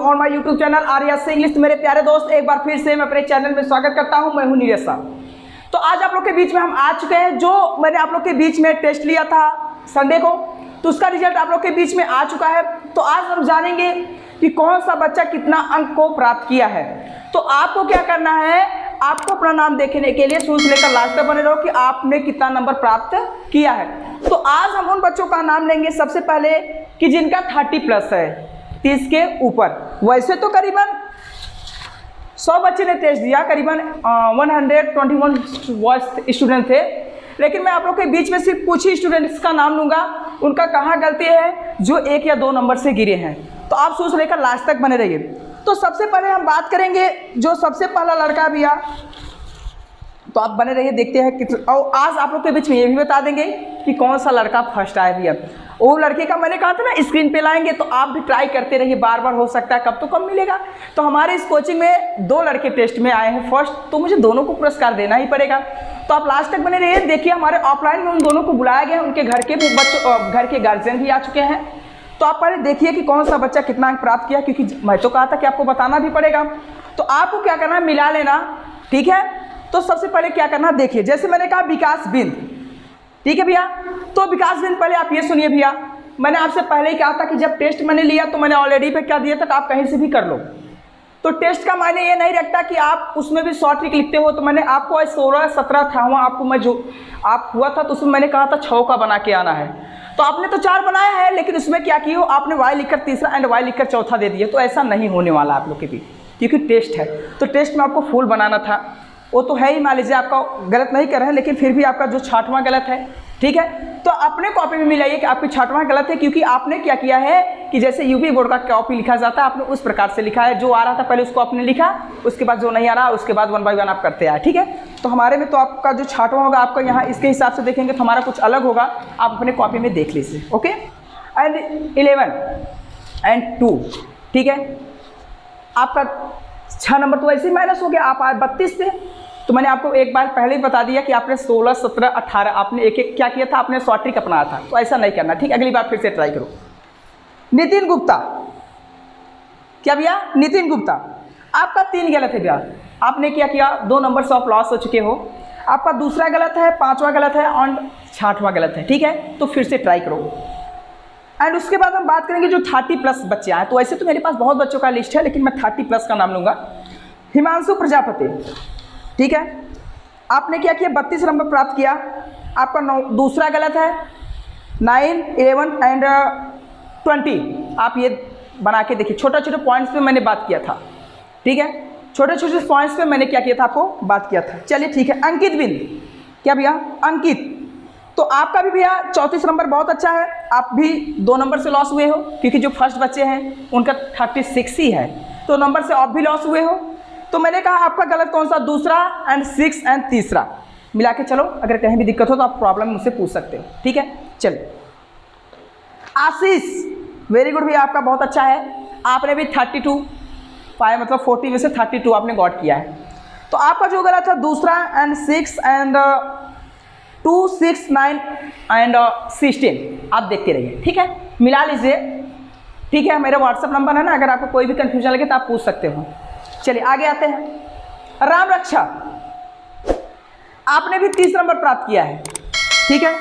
On my YouTube channel आर्यस से English. मेरे प्यारे दोस्त, एक बार फिर से मैं अपने चैनल में स्वागत करता हूं। मैं हूं नीरज साहब। तो आज आप लोग के बीच में हम आ चुके हैं। जो मैंने आप लोग के बीच में टेस्ट लिया था संडे को, तो उसका रिजल्ट आप लोग के बीच में आ चुका है। तो आज हम जानेंगे कि कौन सा बच्चा कितना अंक को प्राप्त किया है। तो आपको क्या करना है, आपको अपना नाम देखने के लिए शुरू से लेकर लास्ट तक बने रहो कि आपने कितना नंबर प्राप्त किया है। तो आज हम उन बच्चों का नाम लेंगे सबसे पहले कि जिनका 30+ है, 30 के ऊपर। वैसे तो करीबन 100 बच्चे ने टेस्ट दिया, करीबन 121 स्टूडेंट थे, लेकिन मैं आप लोग के बीच में सिर्फ कुछ ही स्टूडेंट्स का नाम लूँगा, उनका कहाँ गलती है जो 1 या 2 नंबर से गिरे हैं। तो आप शुरू से लेकर लास्ट तक बने रहिए। तो सबसे पहले हम बात करेंगे जो सबसे पहला लड़का भैया, तो आप बने रहिए, देखते हैं कि। और आज आप लोग के बीच में ये भी बता देंगे कि कौन सा लड़का फर्स्ट आया भैया। वो लड़के का मैंने कहा था ना स्क्रीन पे लाएंगे, तो आप भी ट्राई करते रहिए, बार बार हो सकता है कब तो कब मिलेगा। तो हमारे इस कोचिंग में 2 लड़के टेस्ट में आए हैं फर्स्ट, तो मुझे दोनों को पुरस्कार देना ही पड़ेगा। तो आप लास्ट तक बने रहिए। देखिए हमारे ऑफलाइन में उन दोनों को बुलाया गया है, उनके घर के बच्चों, घर के गार्जियन भी आ चुके हैं। तो आप पहले देखिए कि कौन सा बच्चा कितना अंक प्राप्त किया, क्योंकि मैं तो कहा था कि आपको बताना भी पड़ेगा। तो आपको क्या करना है, मिला लेना, ठीक है। तो सबसे पहले क्या करना, देखिए जैसे मैंने कहा विकास बिंद, ठीक है भैया। तो विकास बिंद पहले आप ये सुनिए भैया, मैंने आपसे पहले ही कहा था कि जब टेस्ट मैंने लिया तो मैंने ऑलरेडी पे क्या दिया था कि आप कहीं से भी कर लो। तो टेस्ट का मायने ये नहीं रखता कि आप उसमें भी शॉर्ट ट्रिक लिखते हो। तो मैंने आपको आज 16, 17 था वहाँ आपको मैं जो आप हुआ था, तो उसमें मैंने कहा था 6 का बना के आना है। तो आपने तो 4 बनाया है, लेकिन उसमें क्या किया हो, आपने वाई लिखकर तीसरा एंड वाई लिखकर चौथा दे दिया। तो ऐसा नहीं होने वाला आप लोग के भी, क्योंकि टेस्ट है। तो टेस्ट में आपको फुल बनाना था, वो तो है ही, मान लीजिए आपका गलत नहीं कर रहे हैं, लेकिन फिर भी आपका जो 6वां गलत है, ठीक है। तो अपने कॉपी में मिलाइए कि आपकी 6वां गलत है, क्योंकि आपने क्या किया है कि जैसे यूपी बोर्ड का कॉपी लिखा जाता है, आपने उस प्रकार से लिखा है। जो आ रहा था पहले उसको आपने लिखा, उसके बाद जो नहीं आ रहा उसके बाद 1 बाय 1 आप करते आए, ठीक है। तो हमारे में तो आपका जो 6वां होगा, आपका यहाँ इसके हिसाब से देखेंगे तो हमारा कुछ अलग होगा, आप अपने कॉपी में देख लीजिए, ओके। एंड 11 एंड 2, ठीक है। आपका 6 नंबर तो ऐसे ही माइनस हो गया, आप आए 32 पे। तो मैंने आपको एक बार पहले ही बता दिया कि आपने 16, 17, 18 आपने एक एक क्या किया था, आपने शॉर्ट ट्रिक अपनाया था। तो ऐसा नहीं करना, ठीक। अगली बार फिर से ट्राई करो। नितिन गुप्ता, क्या भैया, नितिन गुप्ता, आपका 3 गलत है भैया। आपने क्या किया, 2 नंबर से आप लॉस हो चुके हो। आपका दूसरा गलत है, 5वां गलत है और 6वां गलत है, ठीक है। तो फिर से ट्राई करो। एंड उसके बाद हम बात करेंगे जो 30+ बच्चे आए। तो वैसे तो मेरे पास बहुत बच्चों का लिस्ट है, लेकिन मैं 30+ का नाम लूँगा। हिमांशु प्रजापति, ठीक है। आपने क्या किया, 32 नंबर प्राप्त किया। आपका दूसरा गलत है, 9, 11 एंड 20। आप ये बना के देखिए, छोटे छोटे पॉइंट्स पे मैंने बात किया था, ठीक है। छोटे छोटे पॉइंट्स पे मैंने क्या किया था, आपको बात किया था। चलिए ठीक है। अंकित बिंद, क्या भैया, अंकित, तो आपका भी भैया 34 नंबर बहुत अच्छा है। आप भी 2 नंबर से लॉस हुए हो, क्योंकि जो फर्स्ट बच्चे हैं उनका 36 ही है, तो नंबर से आप भी लॉस हुए हो। तो मैंने कहा आपका गलत कौन सा, दूसरा एंड 6 एंड तीसरा मिला के चलो। अगर कहीं भी दिक्कत हो तो आप प्रॉब्लम मुझसे पूछ सकते हो, ठीक है। चलिए आशीष, वेरी गुड भैया, आपका बहुत अच्छा है। आपने भी 32 पाए, मतलब 40 में से 32 आपने गॉट किया है। तो आपका जो गलत है दूसरा एंड 6 एंड 2, 6, 9 एंड 16 आप देखते रहिए, ठीक है। मिला लीजिए, ठीक है। मेरा व्हाट्सअप नंबर है ना, अगर आपको कोई भी कंफ्यूजन लगे तो आप पूछ सकते हो। चलिए आगे आते हैं। राम रक्षा, आपने भी 30 नंबर प्राप्त किया है, ठीक है।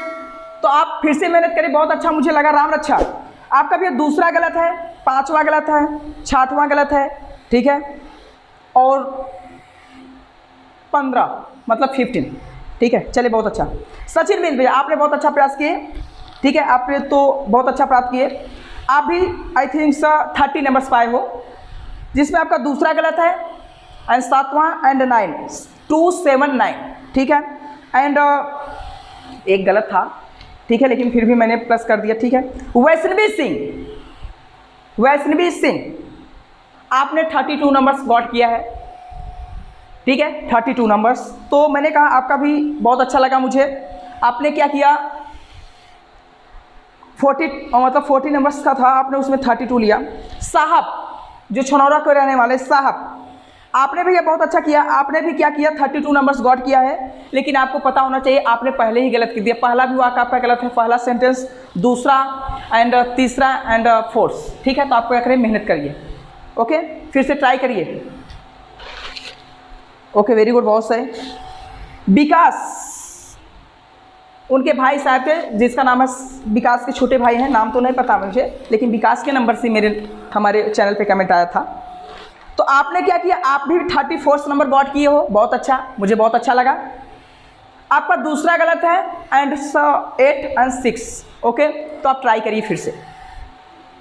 तो आप फिर से मेहनत करें, बहुत अच्छा मुझे लगा। राम रक्षा, आपका भी दूसरा गलत है, 5वां गलत है, 6वां गलत है, ठीक है, और 15 मतलब 15, ठीक है। चलिए बहुत अच्छा। सचिन बिंद भैया, आपने बहुत अच्छा प्रयास किए, ठीक है। आपने तो बहुत अच्छा प्राप्त किए। आप भी आई थिंक 30 नंबर्स पाए हो, जिसमें आपका दूसरा गलत है एंड 7वां एंड 9, 2, 7, 9, ठीक है। एंड एक गलत था, ठीक है, लेकिन फिर भी मैंने प्लस कर दिया, ठीक है। वैष्णवी सिंह, वैष्णवी सिंह, आपने 32 नंबर्स गॉट किया है, ठीक है, 32 नंबर्स। तो मैंने कहा आपका भी बहुत अच्छा लगा मुझे। आपने क्या किया, 40 नंबर्स का था, आपने उसमें 32 लिया। साहब, जो छनौरा के रहने वाले साहब, आपने भी ये बहुत अच्छा किया। आपने भी क्या किया, 32 नंबर्स गॉट किया है, लेकिन आपको पता होना चाहिए आपने पहले ही गलत कर दिया। पहला भी वाक्य आपका गलत है, पहला सेंटेंस, दूसरा एंड तीसरा एंड फोर्थ, ठीक है। तो आपको क्या करें, मेहनत करिए, ओके, फिर से ट्राई करिए। ओके, वेरी गुड, बहुत सही। विकास, उनके भाई साहब थे जिसका नाम है विकास, के छोटे भाई हैं, नाम तो नहीं पता मुझे, लेकिन विकास के नंबर से हमारे चैनल पे कमेंट आया था। तो आपने क्या किया, आप भी 34 नंबर गॉट किए हो, बहुत अच्छा, मुझे बहुत अच्छा लगा। आपका दूसरा गलत है, एंड 8 एंड 6। ओके, तो आप ट्राई करिए फिर से,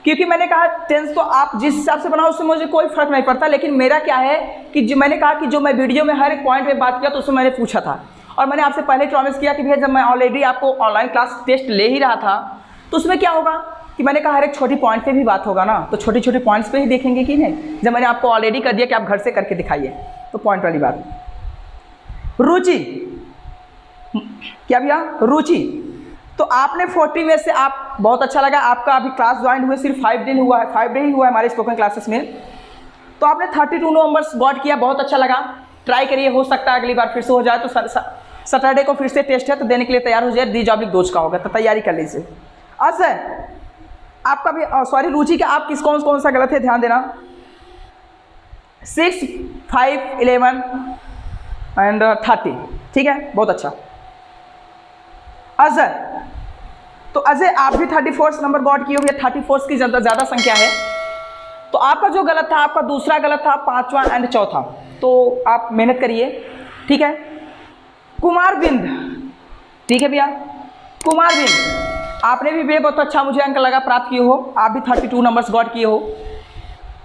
क्योंकि मैंने कहा टेंस तो आप जिस हिसाब से बनाओ उससे मुझे कोई फर्क नहीं पड़ता, लेकिन मेरा क्या है कि जो मैंने कहा कि जो मैं वीडियो में हर एक पॉइंट पे बात किया तो उसमें मैंने पूछा था, और मैंने आपसे पहले प्रॉमिस किया कि भैया जब मैं ऑलरेडी आपको ऑनलाइन क्लास टेस्ट ले ही रहा था तो उसमें क्या होगा कि मैंने कहा हर एक छोटी पॉइंट पे भी बात होगा ना, तो छोटी छोटी पॉइंट्स पे ही देखेंगे कि नहीं। जब मैंने आपको ऑलरेडी कर दिया कि आप घर से करके दिखाइए, तो पॉइंट वाली बात। रुचि, क्या भैया, रुचि, तो आपने 40 में से आप बहुत अच्छा लगा, आपका अभी क्लास ज्वाइन हुए सिर्फ 5 दिन हुआ है, 5 डे ही हुआ है हमारे स्पोकन क्लासेस में, तो आपने 32 नंबर्स गॉट किया, बहुत अच्छा लगा। ट्राई करिए, हो सकता है अगली बार फिर से हो जाए। तो सैटरडे को फिर से टेस्ट है, तो देने के लिए तैयार हो जाए, D-2 का होगा, तो तैयारी कर लीजिए। अच्छा, आपका भी सॉरी रुचि का आप कौन सा गलत है, ध्यान देना। 6, 5, 11 एंड 30, ठीक है, बहुत अच्छा। अजय, तो अजय आप भी 34 नंबर गॉट किए हो, या 34 की ज़्यादा संख्या है। तो आपका जो गलत था, आपका दूसरा गलत था, 5वां एंड 4था, तो आप मेहनत करिए, ठीक है। कुमार बिंद, ठीक है भैया, कुमार बिंद, आपने भी बहुत अच्छा मुझे अंक लगा प्राप्त किए हो, आप भी 32 नंबर्स गॉट किए हो,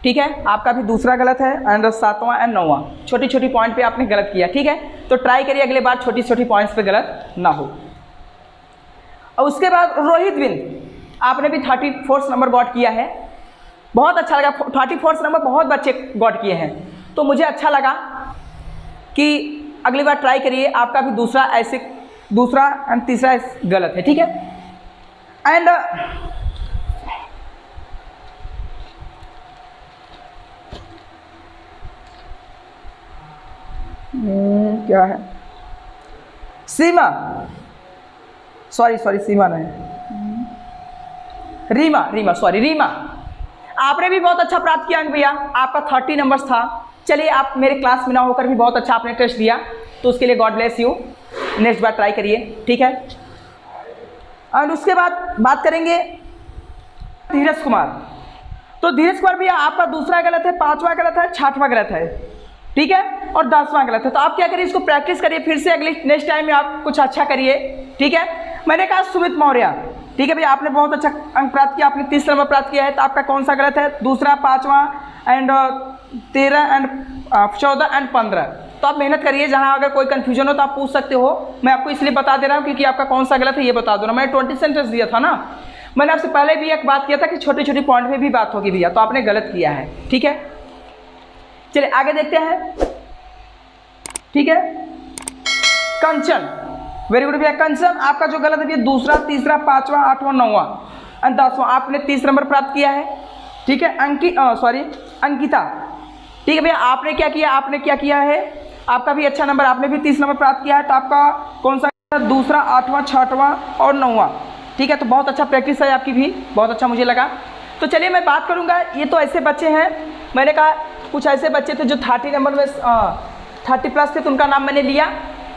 ठीक है। आपका भी दूसरा गलत है, एंड 7वां एंड 9वां, छोटी छोटी पॉइंट पे आपने गलत किया, ठीक है। तो ट्राई करिए अगले बार छोटी छोटी पॉइंट्स पे गलत ना हो। और उसके बाद रोहित बिंद, आपने भी 34 नंबर गॉट किया है, बहुत अच्छा लगा। 34 नंबर बहुत बच्चे गॉट किए हैं, तो मुझे अच्छा लगा कि अगली बार ट्राई करिए। आपका भी दूसरा एंड तीसरा गलत है, ठीक है। एंड क्या है, सीमा, सॉरी सीमा नहीं, रीमा, सॉरी रीमा, आपने भी बहुत अच्छा प्राप्त किया अंक भैया, आपका 30 नंबर्स था। चलिए, आप मेरे क्लास में ना होकर भी बहुत अच्छा आपने टेस्ट दिया, तो उसके लिए God bless you. Next bar try करिए, ठीक है। और उसके बाद बात करेंगे धीरज कुमार। तो धीरज कुमार भैया आपका दूसरा गलत है, 5वां गलत है, 6वां गलत है, ठीक है, और 10वां गलत है। तो आप क्या करिए, इसको प्रैक्टिस करिए फिर से, अगले नेक्स्ट टाइम में आप कुछ अच्छा करिए, ठीक है। मैंने कहा सुमित मौर्य, ठीक है भैया, आपने बहुत अच्छा अंक प्राप्त किया, आपने 30 नंबर प्राप्त किया है। तो आपका कौन सा गलत है, दूसरा, 5वां एंड 13 एंड 14 एंड 15। तो आप मेहनत करिए, जहां अगर कोई कंफ्यूजन हो तो आप पूछ सकते हो, मैं आपको इसलिए बता दे रहा हूँ क्योंकि आपका कौन सा गलत है ये बता दो ना। मैंने 20 सेंटेंस दिया था ना, मैंने आपसे पहले भी एक बात किया था कि छोटी छोटी पॉइंट में भी बात होगी भैया, तो आपने गलत किया है, ठीक है। चलिए आगे देखते हैं, ठीक है। कंचन, वेरी गुड भैया। कंचन, आपका जो गलत है भैया, दूसरा, तीसरा, 5वां, 8वां, 9वां एंड 10वां, आपने 30 नंबर प्राप्त किया है, ठीक है। अंकिता, ठीक है भैया, आपने क्या किया है, आपका भी अच्छा नंबर, आपने भी 30 नंबर प्राप्त किया है। तो आपका कौन सा, दूसरा, 8वां, 6वां और 9वां, ठीक है। तो बहुत अच्छा प्रैक्टिस है आपकी भी, बहुत अच्छा मुझे लगा। तो चलिए मैं बात करूँगा, ये तो ऐसे बच्चे हैं, मैंने कहा कुछ ऐसे बच्चे थे जो 30 नंबर में 30 प्लस थे, तो उनका नाम मैंने लिया।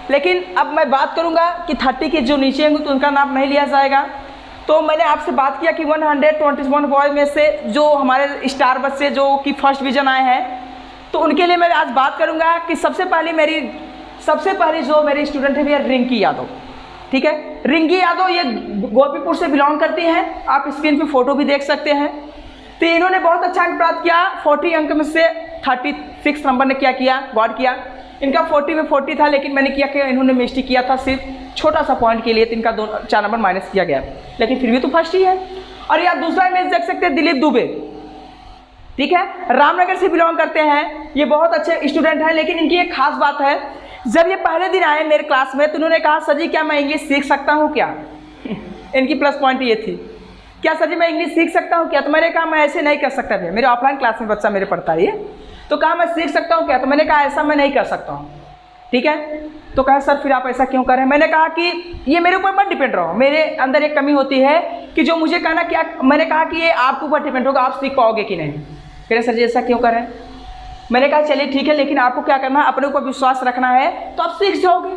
लेकिन अब मैं बात करूंगा कि 30 के जो नीचे होंगे तो उनका नाम नहीं लिया जाएगा। तो मैंने आपसे बात किया कि 121 बॉय में से जो हमारे स्टार बच्चे जो कि फर्स्ट डिवीज़न आए हैं, तो उनके लिए मैं आज बात करूंगा कि सबसे पहली जो मेरी स्टूडेंट है भैया रिंकी यादव, ठीक है। रिंकी यादव ये गोपीपुर से बिलोंग करती हैं, आप स्क्रीन पे फोटो भी देख सकते हैं। तो इन्होंने बहुत अच्छा अंक प्राप्त किया, 40 अंक में से 36 नंबर ने क्या किया, गॉट किया। इनका 40 में 40 था, लेकिन मैंने किया कि इन्होंने मिस्टेक किया था सिर्फ छोटा सा पॉइंट के लिए, तो इनका 4 नंबर माइनस किया गया, लेकिन फिर भी तो फर्स्ट ही है। और यार दूसरा इमेज देख सकते हैं, दिलीप दुबे, ठीक है, रामनगर से बिलोंग करते हैं, ये बहुत अच्छे स्टूडेंट हैं। लेकिन इनकी एक खास बात है, जब ये पहले दिन आए मेरे क्लास में तो उन्होंने कहा सर जी क्या मैं इंग्लिश सीख सकता हूँ क्या इनकी प्लस पॉइंट ये थी, क्या सर जी मैं इंग्लिश सीख सकता हूँ क्या। तो मैंने कहा मैं ऐसे नहीं कर सकता भैया, मेरे ऑफलाइन क्लास में बच्चा मेरे पढ़ता है ये, तो कहा मैं सीख सकता हूँ क्या। तो मैंने कहा ऐसा मैं नहीं कर सकता हूँ, ठीक है। तो कहा सर फिर आप ऐसा क्यों कर रहे हैं। मैंने कहा कि ये मेरे ऊपर मत डिपेंड रहो, मेरे अंदर एक कमी होती है कि जो मुझे कहना क्या, मैंने कहा कि ये आपके ऊपर डिपेंड होगा, आप सीख पाओगे कि नहीं। कह रहे सर जी ऐसा क्यों करें? मैंने कहा चलिए ठीक है, लेकिन आपको क्या करना है, अपने ऊपर विश्वास रखना है तो आप सीख जाओगे।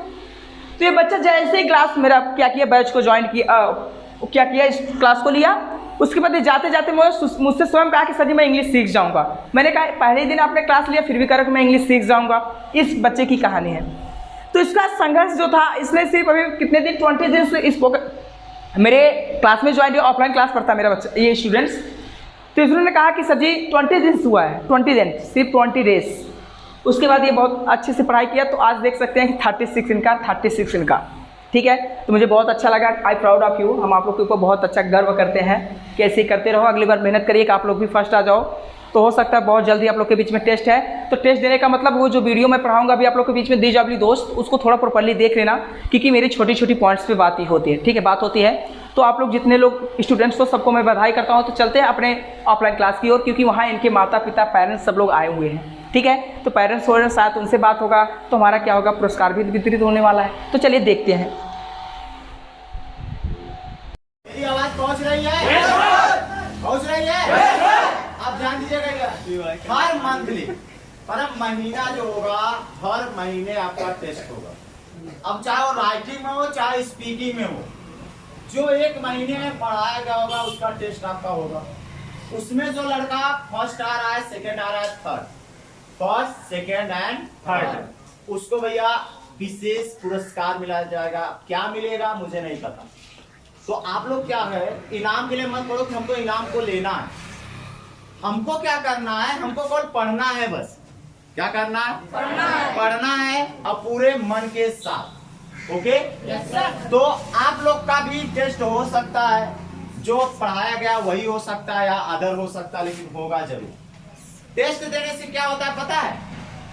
तो ये बच्चा जैसे ही क्लास मेरा क्या किया, बैच को ज्वाइन किया, क्या किया, इस क्लास को लिया, उसके बाद जाते जाते मुझसे स्वयं कहा कि सर जी मैं इंग्लिश सीख जाऊँगा। मैंने कहा पहले ही दिन आपने क्लास लिया फिर भी कह रहे कि मैं इंग्लिश सीख जाऊँगा। इस बच्चे की कहानी है। तो इसका संघर्ष जो था, इसने सिर्फ अभी कितने दिन, 20 दिन से इस मेरे क्लास में ज्वाइन किया, ऑफलाइन क्लास पढ़ता मेरा बच्चा, ये स्टूडेंट्स। तो इन्होंने कहा कि सर जी 20 दिन हुआ है, 20 दिन, सिर्फ 20 डेज। उसके बाद ये बहुत अच्छे से पढ़ाई किया, तो आज देख सकते हैं कि 36 इनका, ठीक है। तो मुझे बहुत अच्छा लगा, आई प्राउड ऑफ यू। हम आप लोग के ऊपर बहुत अच्छा गर्व करते हैं कि ऐसे ही करते रहो, अगली बार मेहनत करिए कि आप लोग भी फर्स्ट आ जाओ। तो हो सकता है बहुत जल्दी आप लोग के बीच में टेस्ट है, तो टेस्ट देने का मतलब वो जो वीडियो मैं पढ़ाऊंगा अभी आप लोग के बीच में, दीजाबली दोस्त, उसको थोड़ा प्रॉपर्ली देख लेना, क्योंकि मेरी छोटी छोटी पॉइंट्स पे बात ही होती है, ठीक है, बात होती है। तो आप लोग जितने लोग स्टूडेंट्स को सबको मैं बधाई करता हूँ। तो चलते हैं अपने ऑफलाइन क्लास की ओर, क्योंकि वहाँ इनके माता पिता पेरेंट्स सब लोग आए हुए हैं, ठीक है। तो पेरेंट्स हो रहे हैं साथ, उनसे बात होगा तो हमारा क्या होगा, पुरस्कार भी वितरित होने वाला है। तो चलिए देखते हैं। मेरी आवाज पहुंच रही है? पहुंच रही है? आप जान दीजिएगा हर मंथली, पर महीना जो होगा, हर महीने आपका टेस्ट होगा। अब चाहे वो राइटिंग में हो चाहे स्पीकिंग में हो, जो एक महीने में पढ़ाया गया होगा उसका टेस्ट आपका होगा। उसमें जो लड़का फर्स्ट आ रहा है, सेकंड आ रहा है, third, first second and third, उसको भैया विशेष पुरस्कार मिला जाएगा। क्या मिलेगा मुझे नहीं पता। तो आप लोग क्या है, इनाम के लिए मत पढ़ो कि हमको इनाम को लेना है। हमको क्या करना है, हमको केवल पढ़ना है बस। क्या करना है? पढ़ना है और पूरे मन के साथ। ओके? Yes sir. तो आप लोग का भी टेस्ट हो सकता है, जो पढ़ाया गया वही हो सकता है या अदर हो सकता है, लेकिन होगा जरूर। टेस्ट देने से क्या होता है पता है?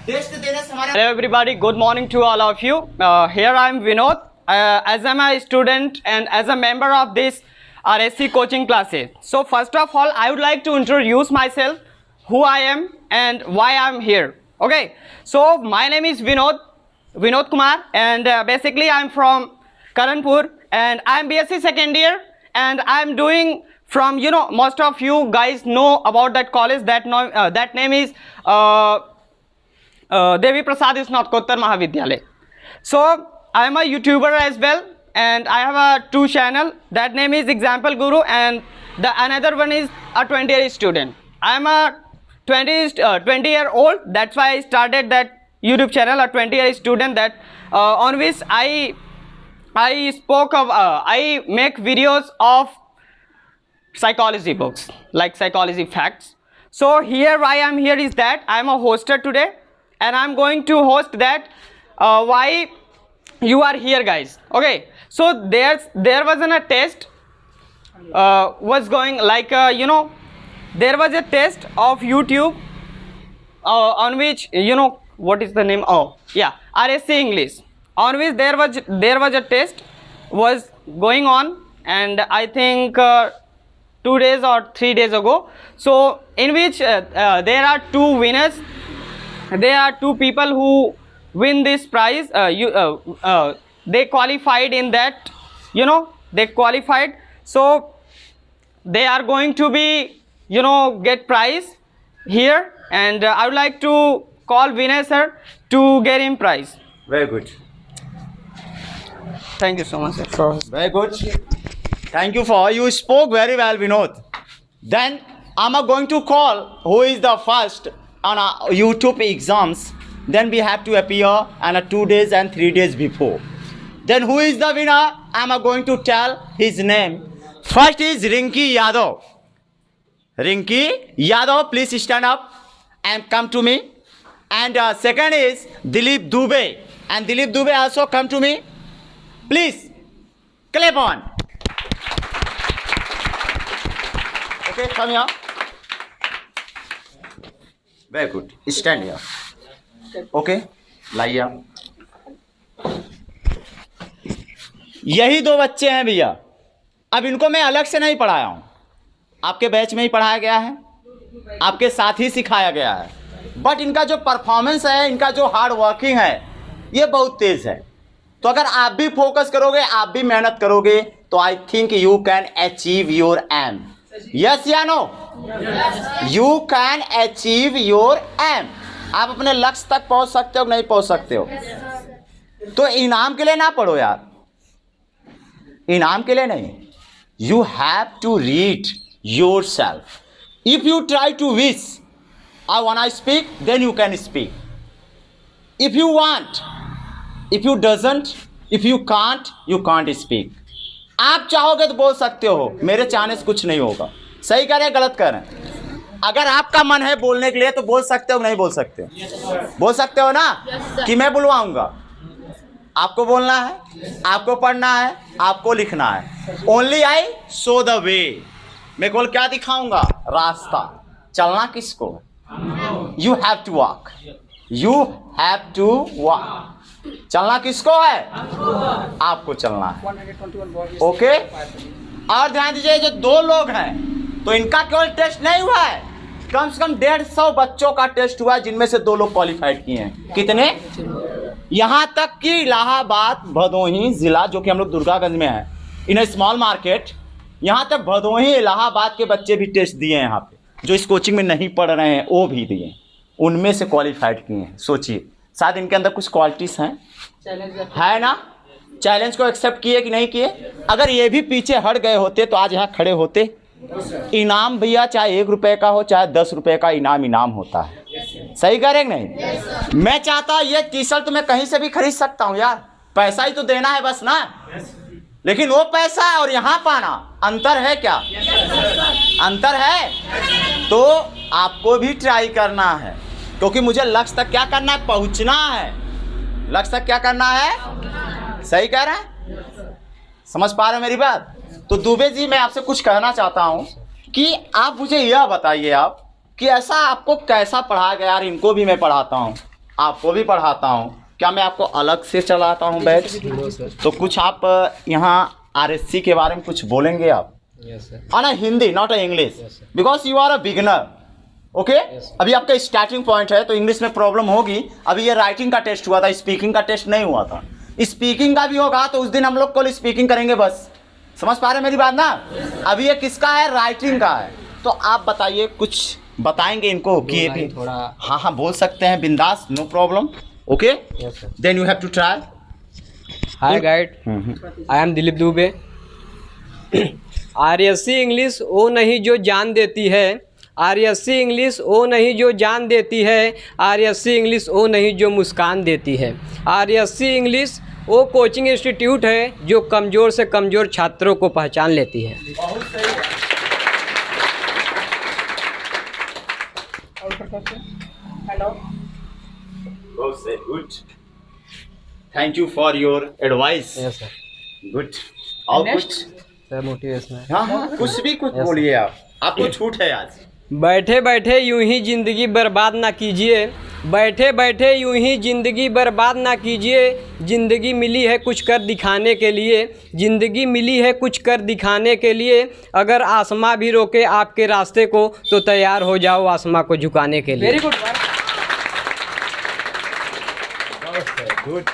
टेस्ट देने से हमारे Hello everybody, good morning to all of you. Here I am Vinod, as I'm a student and as a member of this RSC coaching classes. So first of all, I would like to introduce myself, who I am and why I'm here. Okay, so my name is Vinod Kumar, and basically I'm from Karanpur and I'm BSc second year, and I'm doing from, you know, most of you guys know about that college, that name is Devi Prasad Snatkotter Mahavidyalaya. So I am a YouTuber as well, and I have a 2 channel. That name is Example Guru, and the another one is a 20-year student. I am a 20-year-old. That's why I started that YouTube channel, a 20-year student, that on which I make videos of psychology books, like psychology facts. So here why I'm here is that I'm a hoster today, and I'm going to host that why you are here, guys. Okay, so there wasn't a test was going like you know, there was a test of YouTube on which, you know, what is the name? Oh yeah, RSC English, on which there was a test was going on, and I think 2 days or 3 days ago. So in which there are 2 winners. There are 2 people who win this prize. They qualified in that, you know, they qualified. So they are going to be, you know, get prize here, and I would like to call Vinay sir to get him prize. very good. Thank you so much, sir. Very good. Thank you for, you spoke very well, Vinod. Then I'm going to call who is the first on our YouTube exams. Then we have to appear and 2 days and 3 days before. Then who is the winner? I'm going to tell his name. First is Rinki Yadav. Rinki Yadav, please stand up and come to me. And second is Dilip Dubey. And Dilip Dubey also come to me. Please clap on. Okay, come here. Very good. Stand here. Okay, lie here. यही 2 बच्चे हैं भैया। अब इनको मैं अलग से नहीं पढ़ाया हूँ, आपके बैच में ही पढ़ाया गया है, आपके साथ ही सिखाया गया है। बट इनका जो परफॉर्मेंस है, इनका जो हार्ड वर्किंग है, ये बहुत तेज़ है। तो अगर आप भी फोकस करोगे, आप भी मेहनत करोगे, तो I think you can achieve your aim. Yes या no? You can achieve your aim. आप अपने लक्ष्य तक पहुंच सकते हो नहीं पहुंच सकते हो? तो इनाम के लिए ना पढ़ो यार, इनाम के लिए नहीं। You have to read yourself. If you try to wish I want I speak, then you can speak. If you want, if you doesn't, if you can't speak. आप चाहोगे तो बोल सकते हो, मेरे चाहने से कुछ नहीं होगा। सही कह रहे हैं गलत कह रहे हैं? अगर आपका मन है बोलने के लिए तो बोल सकते हो नहीं बोल सकते हो? बोल सकते हो ना? कि मैं बुलवाऊंगा। आपको बोलना है, आपको पढ़ना है, आपको लिखना है। Only I show the way. मैं केवल क्या दिखाऊंगा? रास्ता। चलना किसको? You have to walk, you have to walk. चलना किसको है? आपको चलना है। ओके। और ध्यान दीजिए, जो दो लोग हैं तो इनका केवल टेस्ट नहीं हुआ है, कम से कम 150 बच्चों का टेस्ट हुआ है, जिनमें से 2 लोग क्वालिफाइड किए हैं। कितने? यहाँ तक कि इलाहाबाद भदोही जिला, जो कि हम लोग दुर्गागंज में है, इन स्मॉल मार्केट, यहाँ तक भदोही इलाहाबाद के बच्चे भी टेस्ट दिए हैं यहाँ पे। जो इस कोचिंग में नहीं पढ़ रहे हैं वो भी दिए, उनमें से क्वालिफाइड किए हैं। सोचिए, शायद इनके अंदर कुछ क्वालिटीज़ हैं, है ना? चैलेंज को एक्सेप्ट किए कि नहीं किए? अगर ये भी पीछे हट गए होते तो आज यहाँ खड़े होते। इनाम भैया चाहे 1 रुपये का हो चाहे 10 रुपये का, इनाम होता है। सही करेंगे नहीं? मैं चाहता हूँ ये टी शर्ट तो मैं कहीं से भी खरीद सकता हूँ यार, पैसा ही तो देना है बस ना। लेकिन वो पैसा और यहाँ पाना, अंतर है क्या? अंतर है। तो आपको भी ट्राई करना है, क्योंकि मुझे लक्ष्य तक क्या करना है? पहुँचना है। लक्ष्य तक क्या करना है? सही कह रहे हैं? समझ पा रहे हो मेरी बात? तो दुबे जी, मैं आपसे कुछ कहना चाहता हूँ कि आप मुझे यह बताइए आप कि ऐसा आपको कैसा पढ़ाया गया? यार इनको भी मैं पढ़ाता हूँ, आपको भी पढ़ाता हूँ, क्या मैं आपको अलग से चलाता हूँ बैच? तो कुछ आप यहाँ RSC के बारे में कुछ बोलेंगे आप? ना Hindi, not English, because you are a beginner. Okay. अभी आपका स्टार्टिंग पॉइंट है तो इंग्लिश में प्रॉब्लम होगी। अभी ये राइटिंग का टेस्ट हुआ था, स्पीकिंग का टेस्ट नहीं हुआ था। स्पीकिंग का भी होगा तो उस दिन हम लोग कल स्पीकिंग करेंगे बस। समझ पा रहे मेरी बात ना? अभी ये किसका है? राइटिंग का है। तो आप बताइए, कुछ बताएंगे इनको कि ये भी थोड़ा? हाँ बोल सकते हैं, बिंदास, no problem. Okay, then you have to try. Hi guide, I am Dilip Dubey. RSC English वो नहीं जो जान देती है, RSC इंग्लिश वो नहीं जो जान देती है, RSC इंग्लिश वो नहीं जो मुस्कान देती है। RSC इंग्लिश वो कोचिंग इंस्टीट्यूट है जो कमज़ोर से कमज़ोर छात्रों को पहचान लेती है। Good, thank you for your advice. Yes sir. Good. और कुछ? सर मोटिवेशन है। हाँ, कुछ भी कुछ बोलिए आप, आपको छूट है आज। बैठे बैठे यूं ही ज़िंदगी बर्बाद ना कीजिए, बैठे बैठे यूं ही ज़िंदगी बर्बाद ना कीजिए। ज़िंदगी मिली है कुछ कर दिखाने के लिए, ज़िंदगी मिली है कुछ कर दिखाने के लिए। अगर आसमां भी रोके आपके रास्ते को तो तैयार हो जाओ आसमां को झुकाने के लिए। Very good.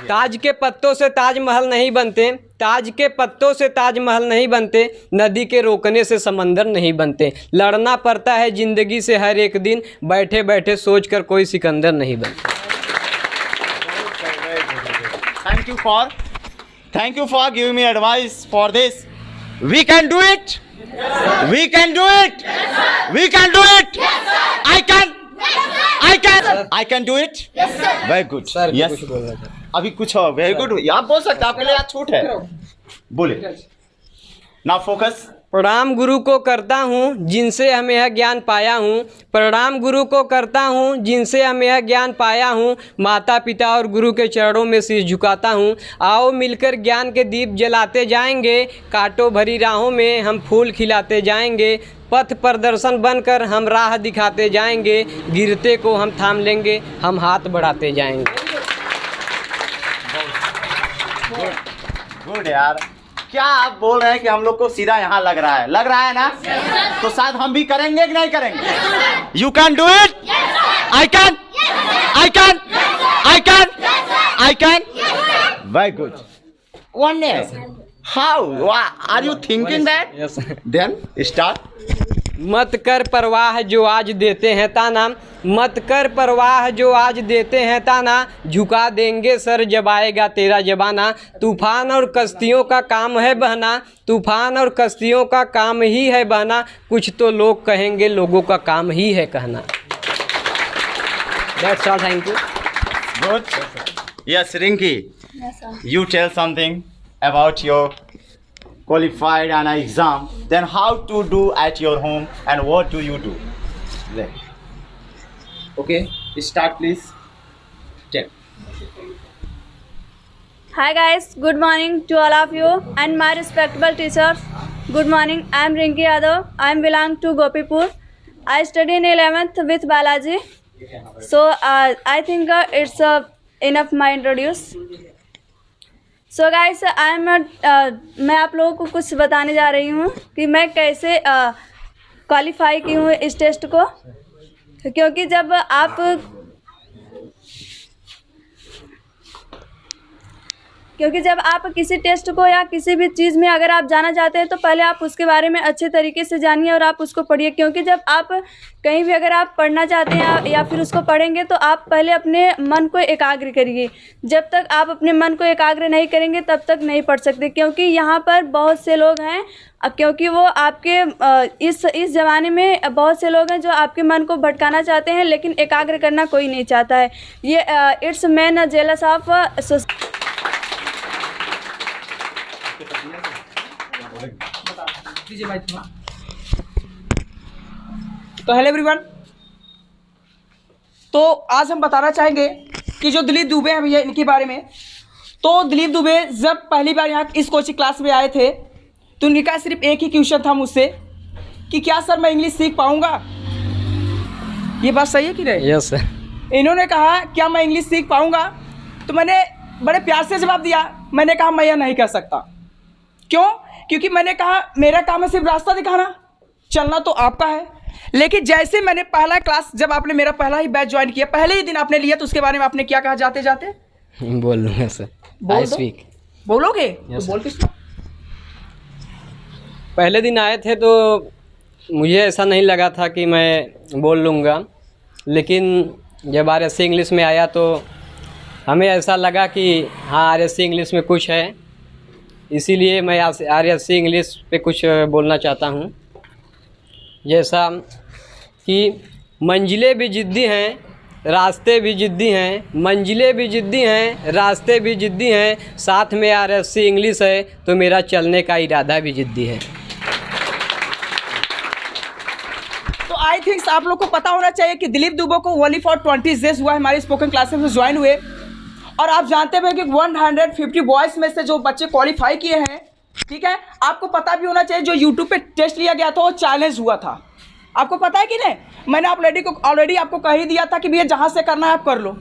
ताज के पत्तों से ताजमहल नहीं बनते, ताज के पत्तों से ताजमहल नहीं बनते, नदी के रोकने से समंदर नहीं बनते। लड़ना पड़ता है ज़िंदगी से हर एक दिन, बैठे बैठे सोचकर कोई सिकंदर नहीं बनता। Thank you for giving me advice for this. We can do it. We can do it. We can do it. I can do it. Very good. Yes. अभी कुछ हो? Very good. आप बोल सकते हैं, आपके लिए आज छूट है, बोले। Now focus. प्रणाम गुरु को करता हूँ जिनसे हमें यह ज्ञान पाया हूँ, प्रणाम गुरु को करता हूँ जिनसे हमें यह ज्ञान पाया हूँ। माता पिता और गुरु के चरणों में शीश झुकाता हूँ। आओ मिलकर ज्ञान के दीप जलाते जाएंगे, कांटों भरी राहों में हम फूल खिलाते जाएंगे। पथ प्रदर्शन बनकर हम राह दिखाते जाएंगे, गिरते को हम थाम लेंगे, हम हाथ बढ़ाते जाएंगे। गुड यार, क्या आप बोल रहे हैं कि हम लोग को सीधा यहाँ लग रहा है? लग रहा है ना? तो शायद हम भी करेंगे कि नहीं करेंगे? You can do it. I can, I can, I can, I can. Very good. Oneness. How? Are you thinking that? Yes. Then start. मत कर परवाह जो आज देते हैं ताना, मत कर परवाह जो आज देते हैं ताना, झुका देंगे सर जब आएगा तेरा जमाना। तूफान और कश्तियों का काम है बहना, तूफान और कश्तियों का काम ही है बहना, कुछ तो लोग कहेंगे लोगों का काम ही है कहना। That's all, thank you. Good. Yes, Rinki. Yes, sir. You tell something about your qualified and exam. Then how to do at your home and what do you do? There. Okay. Start, please. Tell. Hi guys, good morning to all of you and my respectable teachers. Good morning. I am Rinki Yadav. I am belong to Gopipur. I study in 11th with Balaji. So I think it's enough my introduce. So guys, मैं आप लोगों को कुछ बताने जा रही हूँ कि मैं कैसे क्वालिफाई की हूँ इस टेस्ट को, क्योंकि जब आप किसी टेस्ट को या किसी भी चीज़ में अगर आप जाना चाहते हैं तो पहले आप उसके बारे में अच्छे तरीके से जानिए और आप उसको पढ़िए। क्योंकि जब आप कहीं भी अगर आप पढ़ना चाहते हैं या फिर उसको पढ़ेंगे तो आप पहले अपने मन को एकाग्र करिए। जब तक आप अपने मन को एकाग्र नहीं करेंगे तब तक नहीं पढ़ सकते, क्योंकि यहाँ पर बहुत से लोग हैं, क्योंकि वो आपके इस ज़माने में बहुत से लोग हैं जो आपके मन को भटकाना चाहते हैं, लेकिन एकाग्र करना कोई नहीं चाहता है। ये इट्स मैन जेलस ऑफ तो हेलो एवरीवन। तो आज हम बताना चाहेंगे कि जो दिलीप दुबे हैं भैया, इनके बारे में। तो दिलीप दुबे जब पहली बार यहाँ इस कोचिंग क्लास में आए थे तो उनका सिर्फ एक ही क्वेश्चन था मुझसे कि क्या सर मैं इंग्लिश सीख पाऊँगा। ये बात सही है कि नहीं? Yes sir. इन्होंने कहा क्या मैं इंग्लिश सीख पाऊँगा, तो मैंने बड़े प्यार से जवाब दिया। मैंने कहा मैं यह नहीं कर सकता। क्यों? क्योंकि मैंने कहा मेरा काम है सिर्फ रास्ता दिखाना, चलना तो आपका है। लेकिन जैसे मैंने पहला क्लास, जब आपने मेरा पहला ही बैच ज्वाइन किया, पहले ही दिन आपने लिया, तो उसके बारे में आपने क्या कहा जाते जाते? बोल लूँगा सर। I speak. बोलोगे? Yes, तो बोल किसको? पहले दिन आए थे तो मुझे ऐसा नहीं लगा था कि मैं बोल लूँगा, लेकिन जब RSC इंग्लिश में आया तो हमें ऐसा लगा कि हाँ RSC इंग्लिश में कुछ है, इसीलिए मैं RSC इंग्लिश पे कुछ बोलना चाहता हूँ। जैसा कि मंजिलें भी ज़िद्दी हैं, रास्ते भी ज़िद्दी हैं, मंजिलें भी ज़िद्दी हैं, रास्ते भी ज़िद्दी हैं, साथ में RSC इंग्लिश है तो मेरा चलने का इरादा भी ज़िद्दी है। तो आई थिंक्स आप लोग को पता होना चाहिए कि दिलीप दुबे को ओनली फॉर 20 डेज हुआ हमारी स्पोकन क्लासेस में ज्वाइन हुए। और आप जानते हैं कि 150 बॉयज़ में से जो बच्चे क्वालिफाई किए हैं, ठीक है, आपको पता भी होना चाहिए जो यूट्यूब पे टेस्ट लिया गया था वो चैलेंज हुआ था। आपको पता है कि नहीं? मैंने ऑलरेडी आपको कह ही दिया था कि भैया जहाँ से करना है आप कर लो।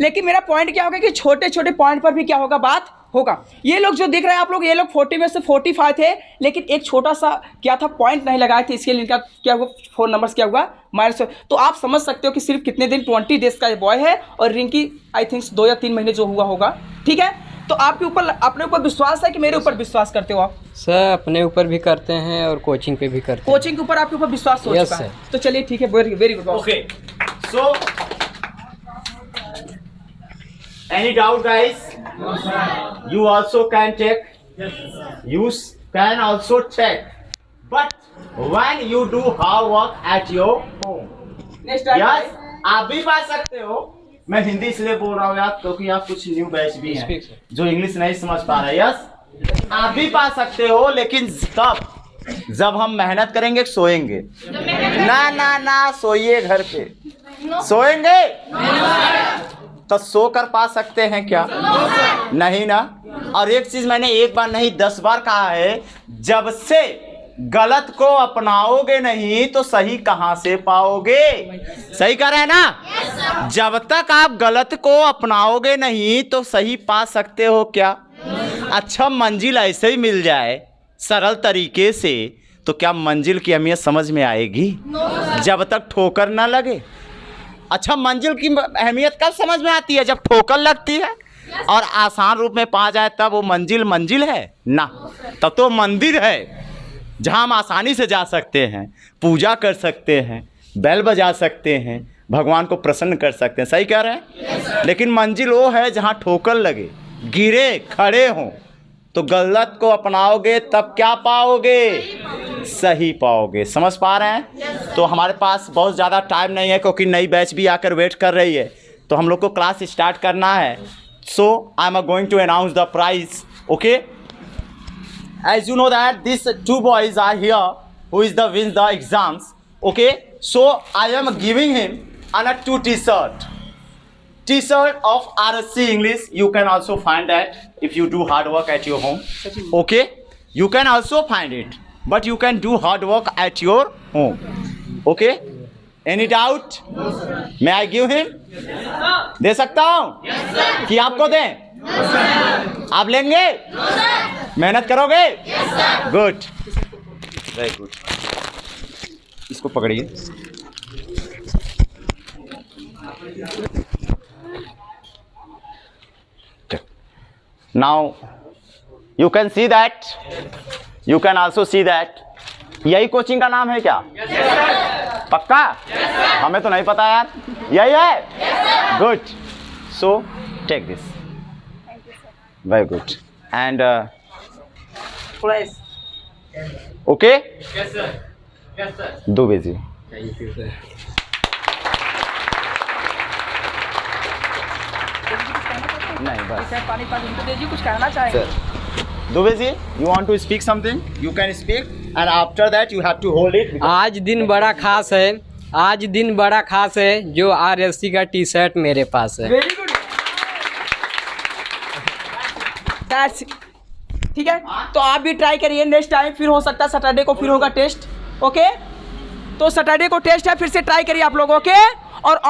लेकिन मेरा पॉइंट क्या होगा कि छोटे छोटे पॉइंट पर भी क्या होगा, बात होगा। ये लोग जो दिख रहे हैं आप लोग, ये लोग 40 में से 45 थे, लेकिन एक छोटा सा क्या था, पॉइंट नहीं लगाए थे, इसके लिए इनका क्या हुआ, 4 नंबर्स क्या हुआ, माइनस। तो आप समझ सकते हो कि सिर्फ कितने दिन, 20 डेज का ये बॉय है, और रिंकी आई थिंक्स 2 या 3 महीने जो हुआ होगा। ठीक है, तो आपके ऊपर, अपने ऊपर विश्वास है कि मेरे ऊपर विश्वास करते हो आप? सर अपने ऊपर भी करते हैं और कोचिंग पे भी करते हैं। कोचिंग के ऊपर आपके ऊपर विश्वास हो चुका है, तो चलिए ठीक है, very good. Okay. So, any doubt, guys? No, sir. You also can check. Yes, sir. You can also check. But when you do hard work at your home, yes, आप भी पा सकते हो। मैं हिंदी इसलिए बोल रहा हूँ यार, क्योंकि आप कुछ न्यू बैच भी हैं जो इंग्लिश नहीं समझ पा रहे। यस, आप भी पा सकते हो, लेकिन तब जब हम मेहनत करेंगे, सोएंगे ना सोइए घर पे, सोएंगे तो सो कर पा सकते हैं क्या? नहीं ना। और एक चीज मैंने एक बार नहीं 10 बार कहा है, जब से गलत को अपनाओगे नहीं तो सही कहां से पाओगे? सही कह रहे हैं ना? जब तक आप गलत को अपनाओगे नहीं तो सही पा सकते हो क्या? अच्छा, मंजिल ऐसे ही मिल जाए सरल तरीके से तो क्या मंजिल की अहमियत समझ में आएगी? जब तक ठोकर ना लगे। अच्छा, मंजिल की अहमियत कब समझ में आती है? जब ठोकर लगती है और आसान रूप में पा जाए, तब वो मंजिल है ना, तब तो मंदिर है। जहां हम आसानी से जा सकते हैं, पूजा कर सकते हैं, बैल बजा सकते हैं, भगवान को प्रसन्न कर सकते हैं। सही कह रहे हैं? लेकिन मंजिल वो है जहां ठोकर लगे, गिरे, खड़े हों। तो गलत को अपनाओगे तब क्या पाओगे? सही पाओगे। समझ पा रहे हैं? तो हमारे पास बहुत ज़्यादा टाइम नहीं है क्योंकि नई बैच भी आकर वेट कर रही है, तो हम लोग को क्लास स्टार्ट करना है। So I am going to announce the prize. Okay, as you know that this 2 boys are here who is the wins the exams. Okay, so I am giving him a 2 t-shirt of RSC English. You can also find that if you do hard work at your home. Okay, you can also find it, but you can do hard work at your home. Okay, any doubt? May I give him? दे सकता हूँ कि आपको दें? आप लेंगे? मेहनत करोगे? Good, very good. इसको पकड़िए। Now you can see that, you can also see that. यही कोचिंग का नाम है क्या? पक्का? हमें तो नहीं पता यार। यही है? Good. So take this. Very good. And okay, दो भेजिए। नहीं बस पानी दीजिए, कुछ कहना चाहेंगे? Sir Dubey ji, you want to speak something? You can speak and after that you have to hold it. आज दिन बड़ा खास है, आज दिन बड़ा खास है जो RSC का टी शर्ट मेरे पास है। वेरी गुड, दैट्स ठीक है। तो आप भी ट्राई करिए नेक्स्ट टाइम, फिर हो सकता है सैटरडे को फिर होगा टेस्ट। ओके, तो सैटरडे को टेस्ट है, फिर से ट्राई करिए आप लोग। ओके, और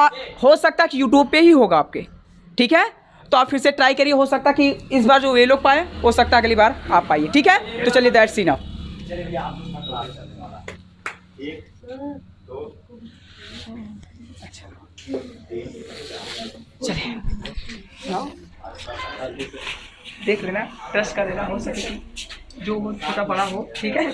हो सकता है कि यूट्यूब पे ही होगा आपके, ठीक है? तो आप फिर से ट्राई करिए, हो सकता है कि इस बार जो वे लोग पाए, हो सकता है अगली बार आप पाइए, ठीक है? तो चलिए दैट्स इनफ। चलिए देख लेना, टेस्ट कर लेना, हो सके जो हो छोटा बड़ा हो, ठीक है?